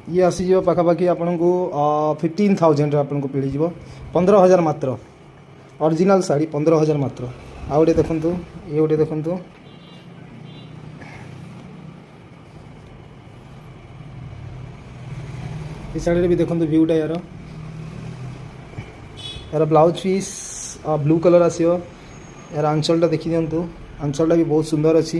ये आसीज पाखापाखि आपन को 15,000 आपन को मिल जाव 15,000 मात्र ओरिजिनल साड़ी 15,000 मात्र। आ गोटे देखु ये गोटे देखु ये साड़ी भी देखो व्यूटा यार यार ब्लाउज पीस ब्लू कलर आसो यार आंचलटा देखी दिंतु आंचलटा भी बहुत सुंदर अच्छी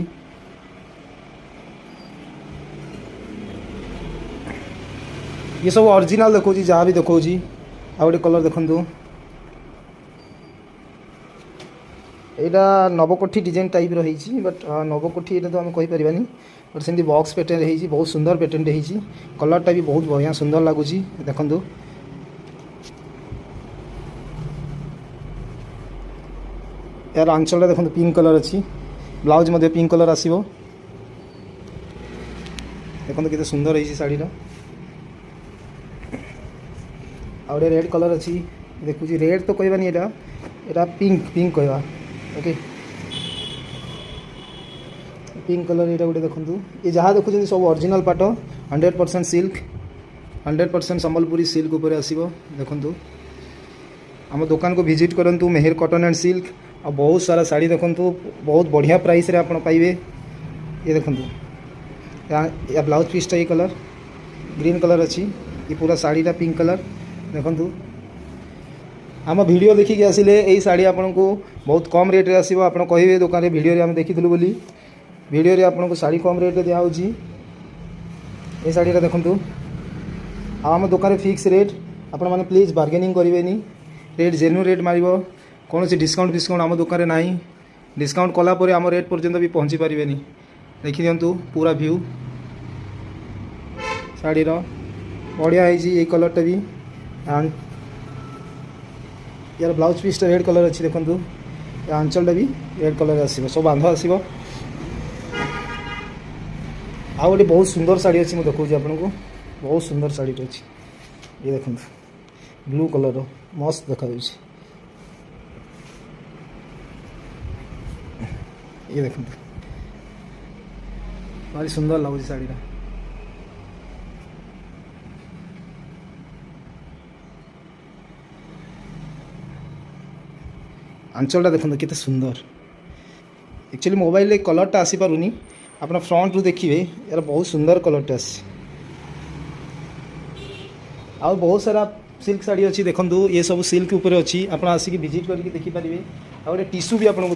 ये सब ओरिजिनल देखो जहाँ भी देखो आ गोटे कलर देखु यहाँ नवकोठी डिजाइन टाइप रही बट नवकोठी ये तो आम कहीपर बट सेमती बॉक्स पैटर्न रही बहुत सुंदर पैटर्न रही कलरटा भी बहुत बढ़िया सुंदर लगुच देखु यार आंचलटा देखो पिंक कलर अच्छी ब्लाउज मध्य पिंक कलर आसो देखो केते सुंदर रही शाढ़ीर आउे रेड कलर अच्छी देखुची रेड तो कहबानी यहाँ पिंक पिंक कहवा ओके पिंक कलर यहाँ गोटे देखु ये जहाँ देखुं सब ओरिजिनल पाट 100% सिल्क 100% संबलपुरी सिल्क उपर आसो देखु आम दुकान को विजिट करूँ मेहर कॉटन एंड सिल्क आ बहुत सारा साड़ी देखु बहुत बढ़िया प्राइस रे आपन पाइबे ये देखु या ब्लाउज पीसटा ये कलर ग्रीन कलर अच्छी ये पूरा साड़ीटा पिंक कलर देखु आम वीडियो देखिक आसिले यही साड़ी आपन को बहुत कम रेट रे आसीबो आपन कहिबे दुकान रे वीडियो रे हम देखिथिलु बोली वीडियो रे आपन को साड़ी कम रेट रे दिया होची ए साड़ीटा देखु आम दुकान रे फिक्स रेट आपन माने प्लीज बार्गेनिंग करिवेनी रेट जेन्यू रेट मारिबो कौन सी डिस्काउंट आम दुकान ना डिस्काउंट कलापर आम रेट पर्यंत भी पहुँची पारे देखी दिंतु पूरा व्यू शाढ़ीर बढ़िया है कलरटा भी एंड यार ब्लाउज पीसटा रेड कलर अच्छी देखु आंचलटा भी रेड कलर आसो सब बांध आसो आ गए बहुत सुंदर शाड़ी अच्छी मुझे देखा आपको बहुत सुंदर शाड़ी अच्छी ये देखो ब्लू कलर मस्त देखा ये देखो भारी सुंदर लगुच शाढ़ीटा आंचलटा देखो केते सुंदर एक्चुअली मोबाइल कलरटा आसी पारुनी अपना फ्रंट रू देखिए यार बहुत सुंदर कलरटा आसी आ बहुत सारा सिल्क साड़ी अच्छी देखो ये सब सिल्क ऊपर अच्छी आप आसिक विजिट करके देखिपारे आ गोटे टिश्यू भी आपको